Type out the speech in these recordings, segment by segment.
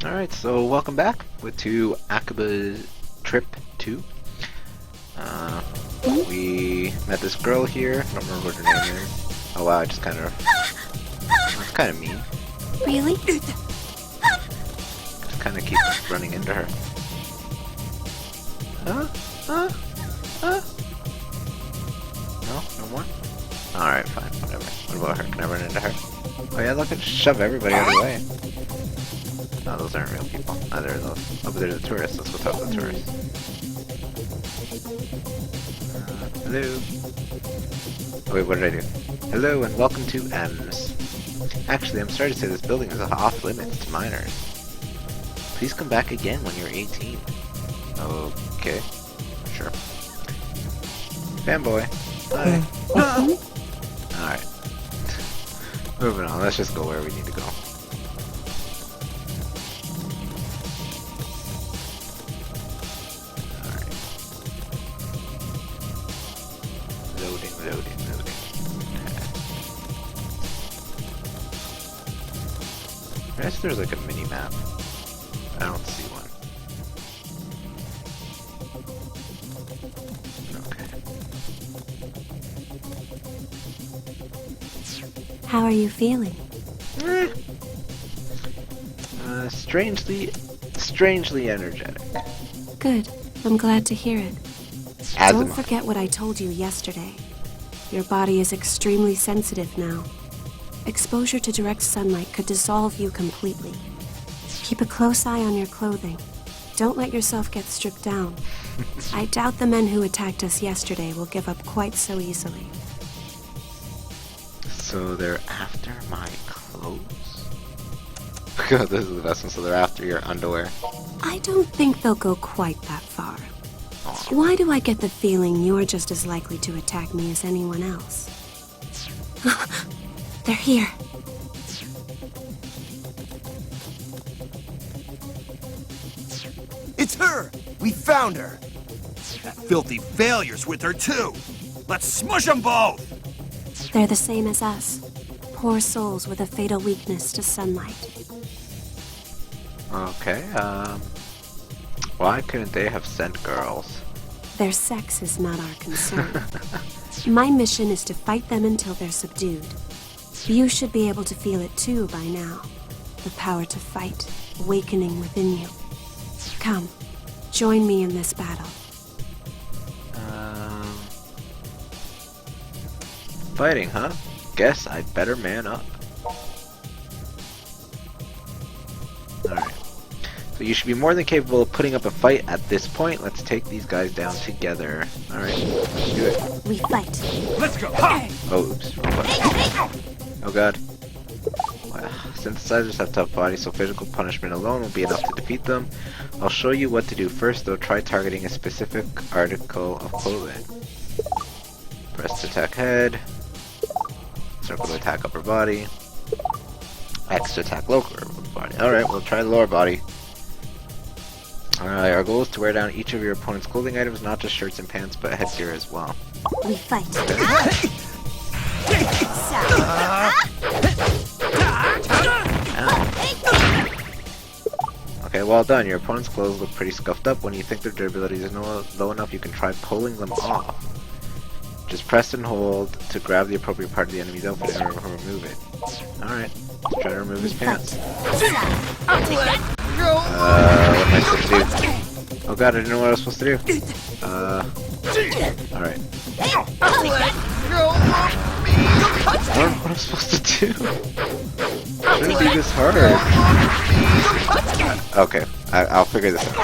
Alright, so welcome back to Akiba Trip 2. We met this girl here. I don't remember what her name is. Oh wow, I just kind of... It's kind of mean. Really? Just kind of keep running into her. No? No more? Alright, fine, whatever. What about her? Can I run into her? Oh yeah, look, I just shove everybody out of the way. No, those aren't real people. Neither are those. Oh, but there's the tourists. Let's go talk to the tourists. Hello. Oh, wait, what did I do? Hello and welcome to M's. Actually, I'm sorry to say this building is off limits to minors. Please come back again when you're 18. Okay. Sure. Fanboy. Hi. Alright. Moving on. Let's just go where we need to go. Loading. I guess there's like a mini map. I don't see one. Okay. How are you feeling? Strangely energetic. Good. I'm glad to hear it. As Don't forget what I told you yesterday. Your body is extremely sensitive now. Exposure to direct sunlight could dissolve you completely. Keep a close eye on your clothing. Don't let yourself get stripped down. I doubt the men who attacked us yesterday will give up quite so easily. So they're after my clothes? God, this is the best one. So they're after your underwear. I don't think they'll go quite that far. Why do I get the feeling you're just as likely to attack me as anyone else? They're here. It's her! We found her! That filthy failure's with her too! Let's smush them both! They're the same as us. Poor souls with a fatal weakness to sunlight. Okay, why couldn't they have sent girls? Their sex is not our concern. My mission is to fight them until they're subdued. You should be able to feel it too by now. The power to fight, awakening within you. Come, join me in this battle. Fighting, huh? Guess I'd better man up. Alright. So you should be more than capable of putting up a fight at this point. Let's take these guys down together. Alright, let's do it. We fight. Let's go! Ha! Oh, oops. Wrong button. Oh god. Wow. Synthesizers have tough bodies, so physical punishment alone will be enough to defeat them. I'll show you what to do first, though. Try targeting a specific article of clothing. Press to attack head. Circle to attack upper body. X to attack lower body. Alright, we'll try the lower body. Alright, our goal is to wear down each of your opponent's clothing items, not just shirts and pants, but headgear as well. We fight. Okay, well done. Your opponent's clothes look pretty scuffed up. When you think their durability is low enough, you can try pulling them off. Just press and hold to grab the appropriate part of the enemy's outfit and remove it. Alright, let's try to remove his pants. What am I supposed to do? Oh god, I didn't know what I was supposed to do. Alright. I don't know what I'm supposed to do. Shouldn't be this hard. Okay, I'll figure this out.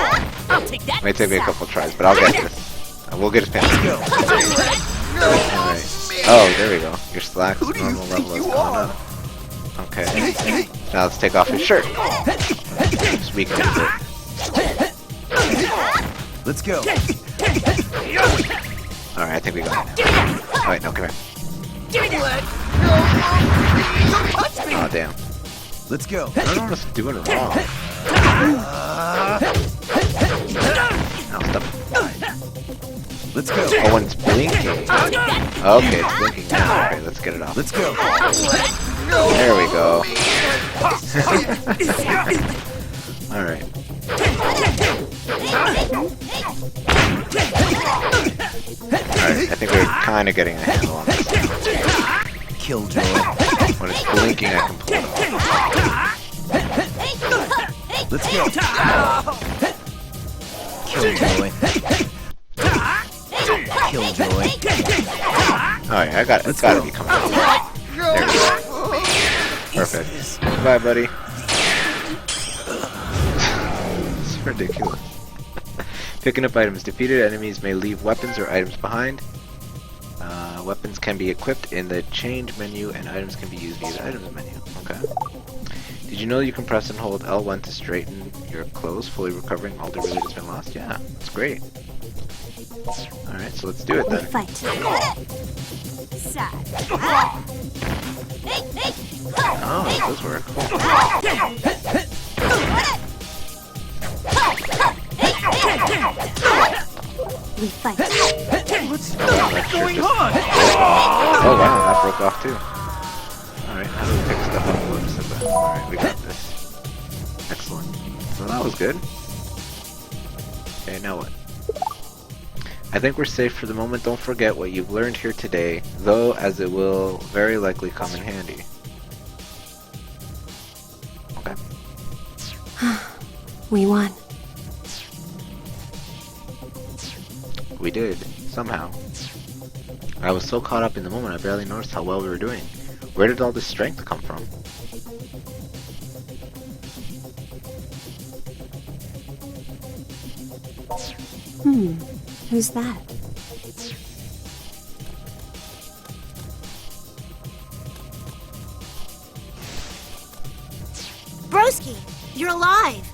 It may take me a couple tries, but I'll get this. We'll get his pants. Alright. Oh, there we go. Your slacks normal level is gone up. Okay. Now let's take off his shirt. Just weaken it a bit. Let's go! Alright, I think we got it now. Oh wait, no, come here. Oh damn. Let's go! I don't know what I'm doing wrong. Now stop. Let's go! Oh, when it's blinking. Okay, it's blinking now. Okay, let's get it off. Let's go! There we go. Alright. Alright, I think we're kind of getting a handle on this. Killjoy. When it's blinking, I can pull it off. Let's go. Killjoy. Killjoy. Alright, I got it. It's gotta be coming out. There we go. Perfect. Bye, buddy. It's ridiculous. Picking up items. Defeated enemies may leave weapons or items behind. Weapons can be equipped in the change menu, and items can be used via the items menu. Okay. Did you know you can press and hold L1 to straighten your clothes, fully recovering all debris that's been lost? Yeah, that's great. Alright, so let's do it then. Fight. Oh, it does work. We fight. What's going on? Oh wow, that broke off too. Alright, how do we pick stuff up? Whoops, alright, we got this. Excellent. So that was good. Okay, now what? I think we're safe for the moment. Don't forget what you've learned here today, though, as it will very likely come in handy. Okay. We won. We did, somehow. I was so caught up in the moment I barely noticed how well we were doing. Where did all this strength come from? Who's that? Broski, you're alive!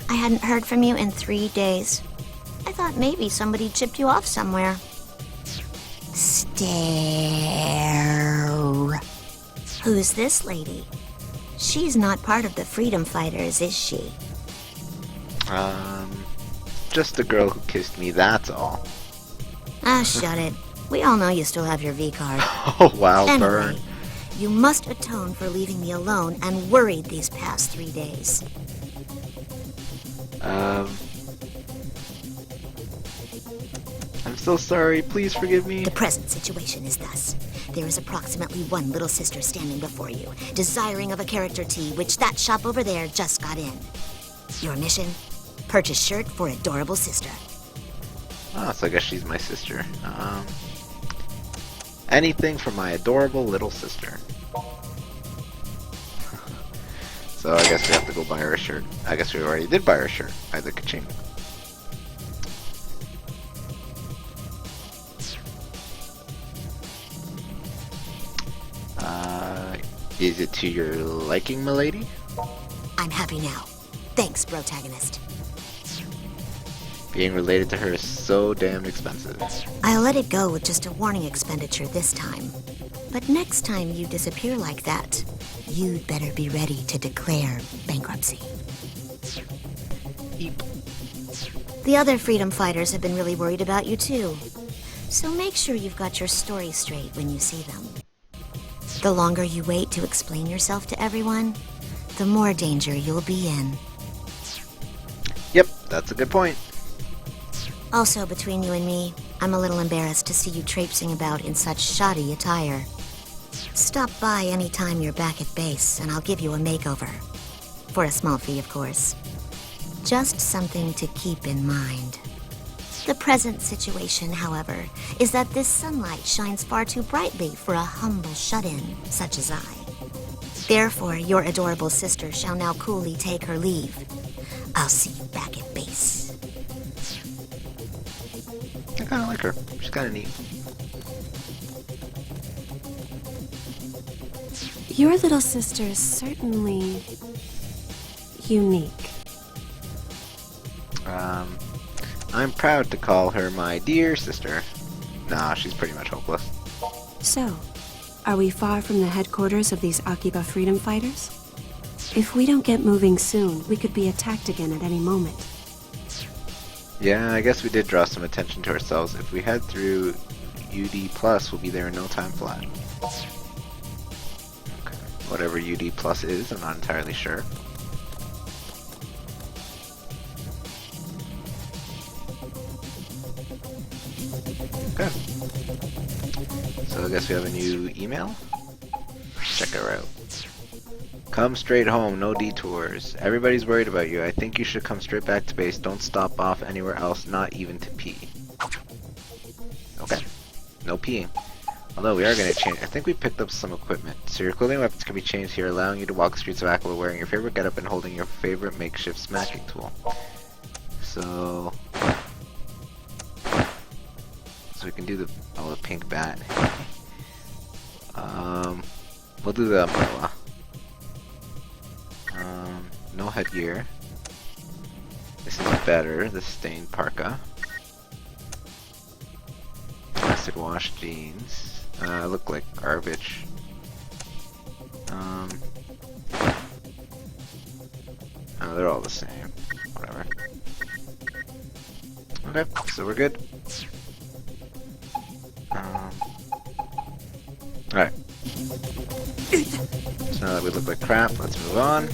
I hadn't heard from you in 3 days. I thought maybe somebody chipped you off somewhere. Stare. Who's this lady? She's not part of the Freedom Fighters, is she? Just the girl who kissed me, that's all. Ah, shut it. We all know you still have your V-card. Oh wow, burn. Anyway, you must atone for leaving me alone and worried these past 3 days. I'm so sorry, please forgive me. The present situation is thus. There is approximately one little sister standing before you, desiring of a character tea, which that shop over there just got in. Your mission? Purchase shirt for adorable sister. Oh, so I guess she's my sister. Anything for my adorable little sister. So I guess we have to go buy her a shirt. I guess we already did buy her a shirt by the ka-ching. Is it to your liking, milady? I'm happy now. Thanks, protagonist. Being related to her is so damn expensive. I'll let it go with just a warning expenditure this time. But next time you disappear like that, you'd better be ready to declare bankruptcy. Eep. The other freedom fighters have been really worried about you too. So make sure you've got your story straight when you see them. The longer you wait to explain yourself to everyone, the more danger you'll be in. Yep, that's a good point. Also, between you and me, I'm a little embarrassed to see you traipsing about in such shoddy attire. Stop by any time you're back at base, and I'll give you a makeover. For a small fee, of course. Just something to keep in mind. The present situation, however, is that this sunlight shines far too brightly for a humble shut-in such as I. Therefore, your adorable sister shall now coolly take her leave. I'll see you back at base. I kinda like her. She's kinda neat. Your little sister is certainly unique. I'm proud to call her my dear sister. Nah, she's pretty much hopeless. So, are we far from the headquarters of these Akiba freedom fighters? If we don't get moving soon, we could be attacked again at any moment. Yeah, I guess we did draw some attention to ourselves. If we head through UD+, we'll be there in no time flat. Okay. Whatever UD+ is, I'm not entirely sure. guess we have a new email. Check her out. Come straight home, no detours. Everybody's worried about you. I think you should come straight back to base. Don't stop off anywhere else, not even to pee. Okay. No peeing. Although we are going to change. I think we picked up some equipment. So your clothing and weapons can be changed here, allowing you to walk the streets of Akiba wearing your favorite getup and holding your favorite makeshift smacking tool. So we can do the pink bat. We'll do the umbrella. No headgear. This is better. The stained parka. Plastic wash jeans. Look like garbage. Oh, they're all the same. Whatever. Okay, so we're good. Alright. So now that we look like crap, let's move on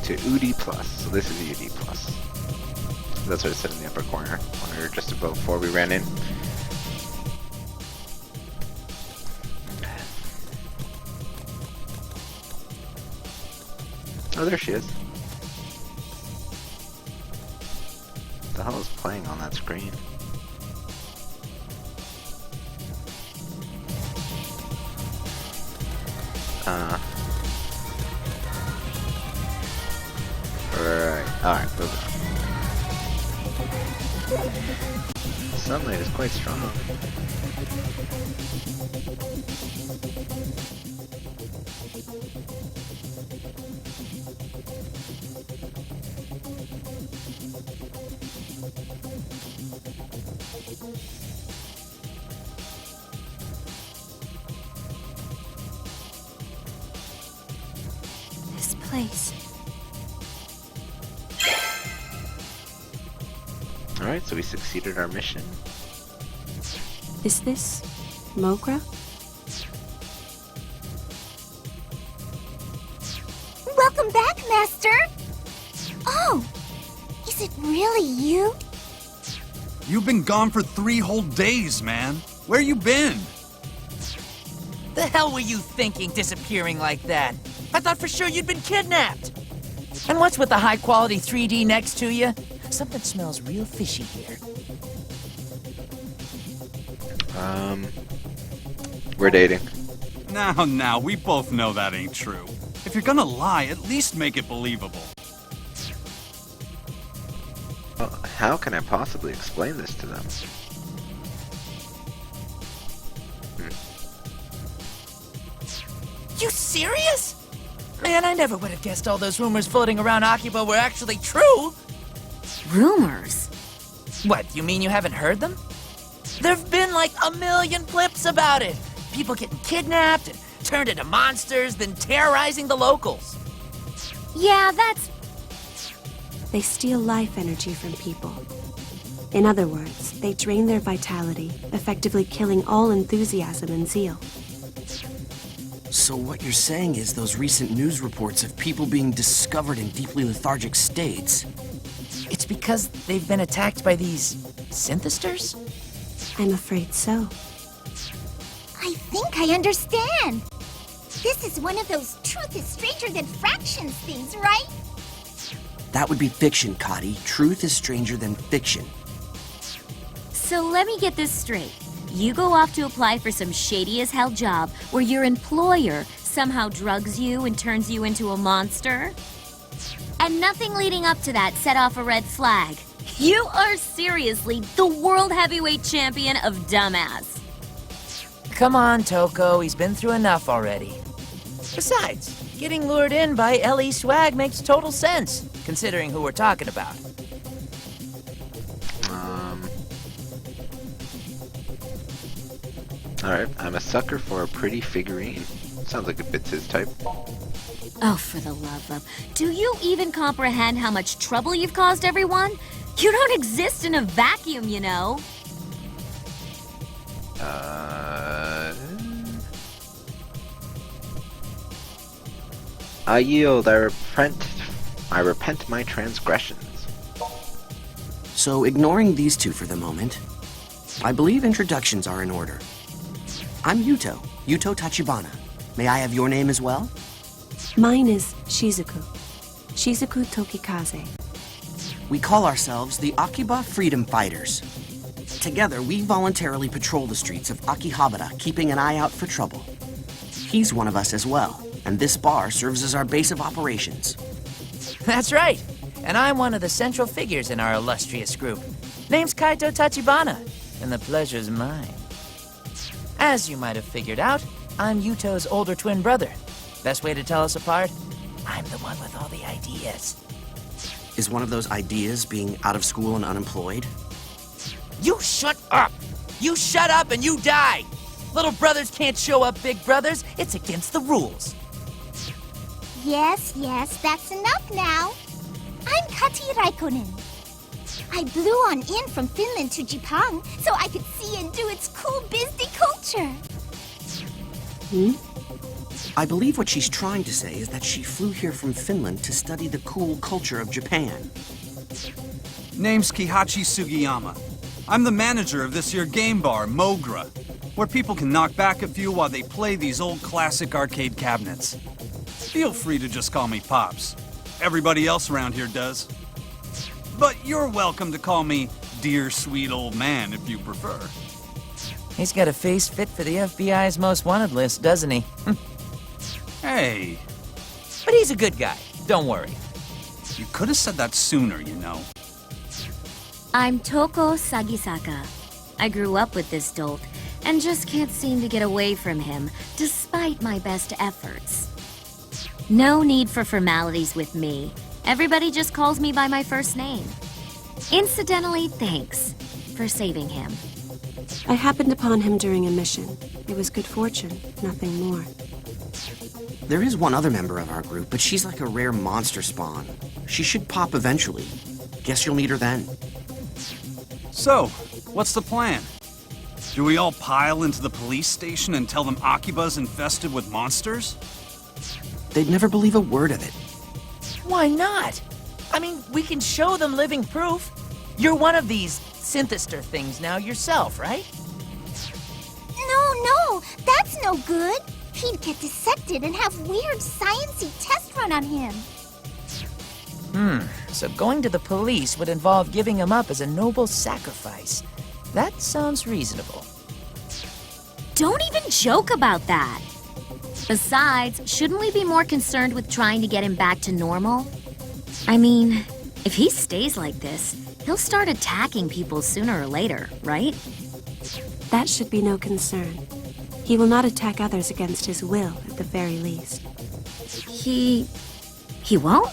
to UD+. So this is UD+. That's what it said in the upper corner when we were just about before we ran in. Oh, there she is. What the hell is playing on that screen? Alright, moving on. The sunlight is quite strong. This place. Alright, so we succeeded our mission. Is this Mogra? Welcome back, Master! Oh, is it really you? You've been gone for 3 whole days, man. Where you been? The hell were you thinking disappearing like that? I thought for sure you'd been kidnapped. And what's with the high-quality 3D next to you? Something smells real fishy here. We're dating. Now, we both know that ain't true. If you're gonna lie, at least make it believable. Well, how can I possibly explain this to them? You serious? Man, I never would have guessed all those rumors floating around Akiba were actually true. Rumors? What, you mean you haven't heard them? There've been like a million clips about it. People getting kidnapped and turned into monsters, then terrorizing the locals. Yeah, that's... They steal life energy from people. In other words, they drain their vitality, effectively killing all enthusiasm and zeal. So what you're saying is those recent news reports of people being discovered in deeply lethargic states. It's because they've been attacked by these synthesters? I'm afraid so. I think I understand. This is one of those truth is stranger than fractions things, right? That would be fiction, Kati. Truth is stranger than fiction. So let me get this straight. You go off to apply for some shady-as-hell job where your employer somehow drugs you and turns you into a monster? And nothing leading up to that set off a red flag. You are seriously the world heavyweight champion of dumbass. Come on, Toko, he's been through enough already. Besides, getting lured in by LE Swag makes total sense, considering who we're talking about. Alright, I'm a sucker for a pretty figurine. Sounds like it fits his type. Oh, for the love of... Do you even comprehend how much trouble you've caused everyone? You don't exist in a vacuum, you know. I yield, I repent my transgressions. So ignoring these two for the moment, I believe introductions are in order. I'm Yuto Tachibana. May I have your name as well? Mine is Shizuku. Shizuku Tokikaze. We call ourselves the Akiba Freedom Fighters. Together, we voluntarily patrol the streets of Akihabara, keeping an eye out for trouble. He's one of us as well, and this bar serves as our base of operations. That's right. And I'm one of the central figures in our illustrious group. Name's Kaito Tachibana, and the pleasure's mine. As you might have figured out, I'm Yuto's older twin brother. Best way to tell us apart? I'm the one with all the ideas. Is one of those ideas being out of school and unemployed? You shut up! You shut up and you die! Little brothers can't show up big brothers. It's against the rules. Yes, that's enough now. I'm Kati Raikkonen. I blew on in from Finland to Japan so I could see and do its cool bizdy culture. I believe what she's trying to say is that she flew here from Finland to study the cool culture of Japan. Name's Kihachi Sugiyama. I'm the manager of this here game bar, Mogra, where people can knock back a few while they play these old classic arcade cabinets. Feel free to just call me Pops. Everybody else around here does. But you're welcome to call me Dear Sweet Old Man if you prefer. He's got a face fit for the FBI's most wanted list, doesn't he? Hey, But he's a good guy. Don't worry. you could have said that sooner, you know. I'm Toko Sagisaka. I grew up with this dolt and just can't seem to get away from him, despite my best efforts. No need for formalities with me. Everybody just calls me by my first name. Incidentally, thanks for saving him. I happened upon him during a mission. It was good fortune, nothing more. There is one other member of our group, but she's like a rare monster spawn. She should pop eventually. Guess you'll meet her then. So, what's the plan? Do we all pile into the police station and tell them Akiba's infested with monsters? They'd never believe a word of it. Why not? I mean, we can show them living proof. You're one of these synthester things now yourself, right? No, that's no good. He'd get dissected and have weird sciencey tests run on him. So going to the police would involve giving him up as a noble sacrifice. That sounds reasonable. Don't even joke about that. Besides, shouldn't we be more concerned with trying to get him back to normal? I mean, if he stays like this, he'll start attacking people sooner or later, right? That should be no concern. He will not attack others against his will, at the very least. He won't?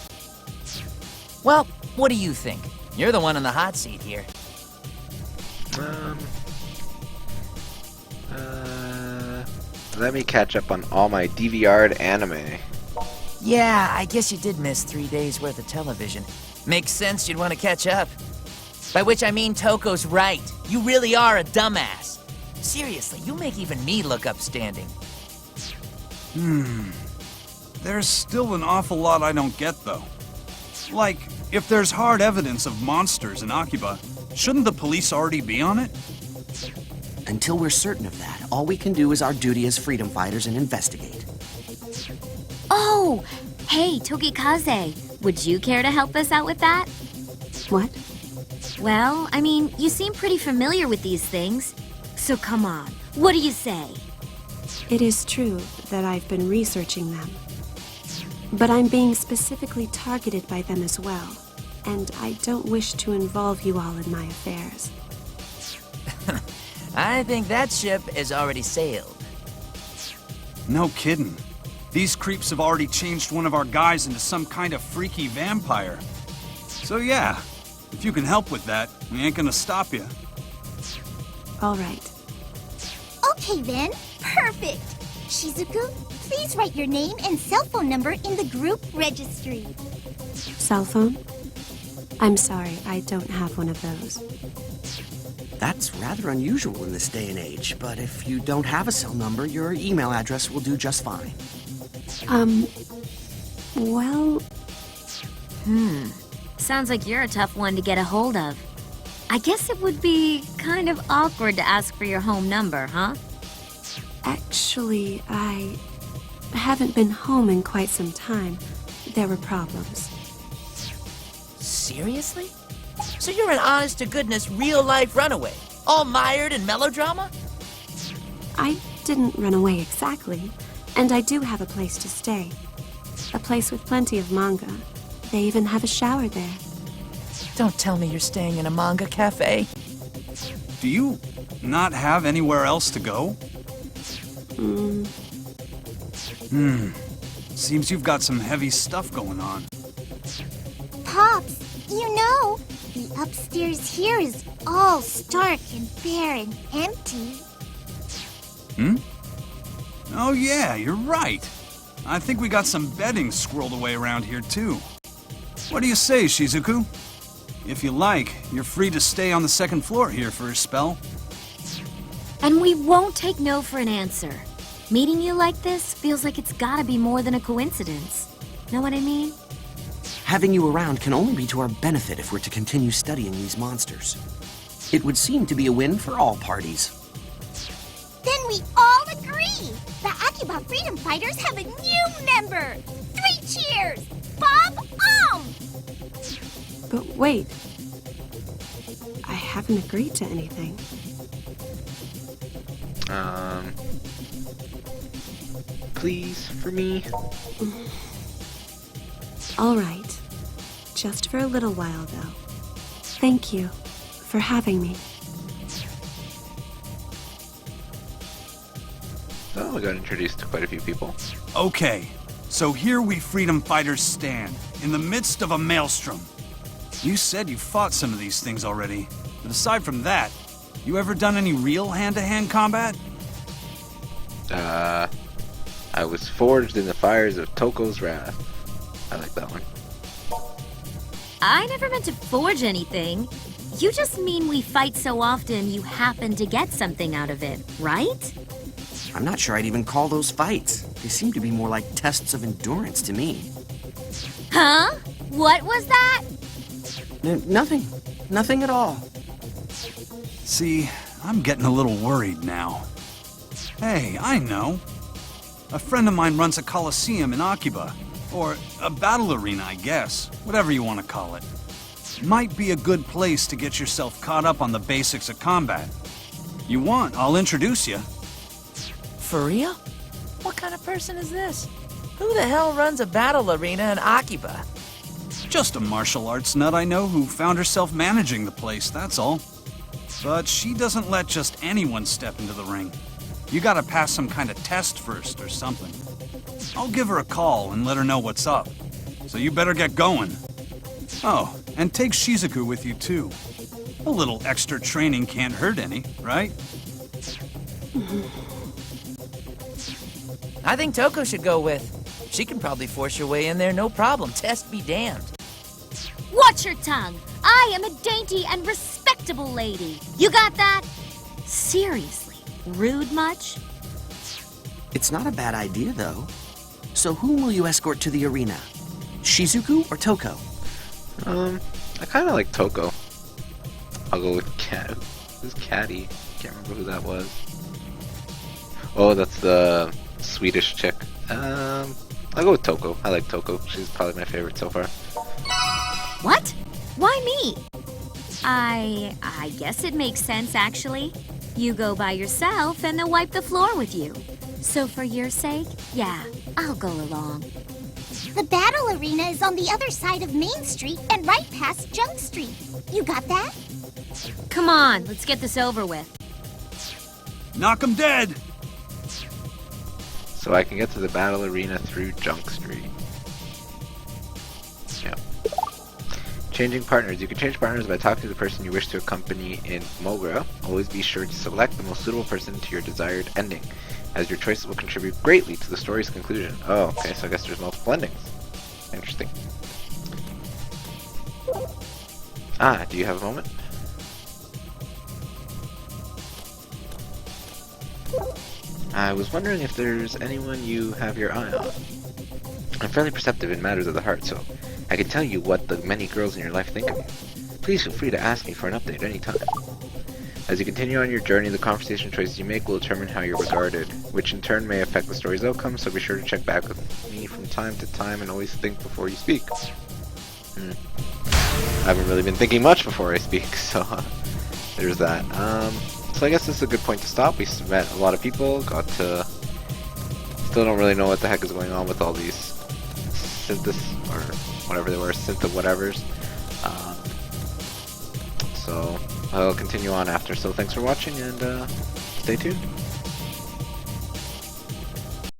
Well, what do you think? You're the one in the hot seat here. Let me catch up on all my DVR'd anime. Yeah, I guess you did miss 3 days worth of television. Makes sense you'd want to catch up. By which I mean Toko's right. You really are a dumbass. Seriously, you make even me look upstanding. There's still an awful lot I don't get, though. Like, if there's hard evidence of monsters in Akiba, shouldn't the police already be on it? Until we're certain of that, all we can do is our duty as freedom fighters and investigate. Oh, hey, Tokikaze. Would you care to help us out with that? What? Well, I mean, you seem pretty familiar with these things. So come on, what do you say? It is true that I've been researching them. But I'm being specifically targeted by them as well. And I don't wish to involve you all in my affairs. I think that ship has already sailed. No kidding. These creeps have already changed one of our guys into some kind of freaky vampire. So yeah, if you can help with that, we ain't gonna stop you. All right. Okay then, perfect. Shizuku, please write your name and cell phone number in the group registry. Cell phone? I'm sorry, I don't have one of those. That's rather unusual in this day and age, but if you don't have a cell number, your email address will do just fine. Well, Sounds like you're a tough one to get a hold of. I guess it would be kind of awkward to ask for your home number, huh? Actually, I haven't been home in quite some time. There were problems. Seriously? So you're an honest-to-goodness real-life runaway, all mired in melodrama? I didn't run away exactly, and I do have a place to stay. A place with plenty of manga. They even have a shower there. Don't tell me you're staying in a manga cafe. Do you not have anywhere else to go? Seems you've got some heavy stuff going on. Pops, you know, the upstairs here is all stark and bare and empty. Oh yeah, you're right. I think we got some bedding squirreled away around here too. What do you say, Shizuku? If you like, you're free to stay on the second floor here for a spell. And we won't take no for an answer. Meeting you like this feels like it's gotta be more than a coincidence. Know what I mean? Having you around can only be to our benefit if we're to continue studying these monsters. It would seem to be a win for all parties. Then we all agree! The Akiba Freedom Fighters have a new member! 3 cheers! Bob But wait. I haven't agreed to anything. Please, for me? All right. Just for a little while, though. Thank you for having me. Oh, we got introduced to quite a few people. Okay, so here we freedom fighters stand, in the midst of a maelstrom. You said you fought some of these things already, but aside from that, you ever done any real hand-to-hand combat? I was forged in the fires of Toko's wrath. I like that one. I never meant to forge anything. You just mean we fight so often you happen to get something out of it, right? I'm not sure I'd even call those fights. They seem to be more like tests of endurance to me. Huh? What was that? Nothing. Nothing at all. See, I'm getting a little worried now. Hey, I know. A friend of mine runs a coliseum in Akiba. Or a battle arena, I guess. Whatever you want to call it. Might be a good place to get yourself caught up on the basics of combat. You want, I'll introduce you. For real? What kind of person is this? Who the hell runs a battle arena in Akiba? Just a martial arts nut I know who found herself managing the place, that's all. But she doesn't let just anyone step into the ring. You gotta pass some kind of test first or something. I'll give her a call and let her know what's up. So you better get going. Oh, and take Shizuku with you too. A little extra training can't hurt any, right? I think Toko should go with. She can probably force her way in there, no problem. Test be damned. Watch your tongue. I am a dainty and respectable lady. You got that? Seriously, rude much? It's not a bad idea, though. So whom will you escort to the arena? Shizuku or Toko? I kind of like Toko. I'll go with Who's Caddy? Can't remember who that was. Oh, that's the Swedish chick. I'll go with Toko. I like Toko. She's probably my favorite so far. What? Why me? I guess it makes sense, actually. You go by yourself and they'll wipe the floor with you. So for your sake, yeah, I'll go along. The battle arena is on the other side of Main Street and right past Junk Street. You got that? Come on, let's get this over with. Knock 'em dead! So I can get to the battle arena through Junk Street. Yeah. Changing partners. You can change partners by talking to the person you wish to accompany in Mogra. Always be sure to select the most suitable person to your desired ending, as your choices will contribute greatly to the story's conclusion. Oh, okay, so I guess there's multiple endings. Interesting. Ah, do you have a moment? I was wondering if there's anyone you have your eye on. I'm fairly perceptive in matters of the heart, so I can tell you what the many girls in your life think of you. Please feel free to ask me for an update any time. As you continue on your journey, the conversation choices you make will determine how you're regarded, which in turn may affect the story's outcome, so be sure to check back with me from time to time and always think before you speak. I haven't really been thinking much before I speak, so there's that. So I guess this is a good point to stop. We met a lot of people, got to... Still don't really know what the heck is going on with all these synths, or whatever they were, synth-whatevers. So I'll continue on after. So thanks for watching, and stay tuned.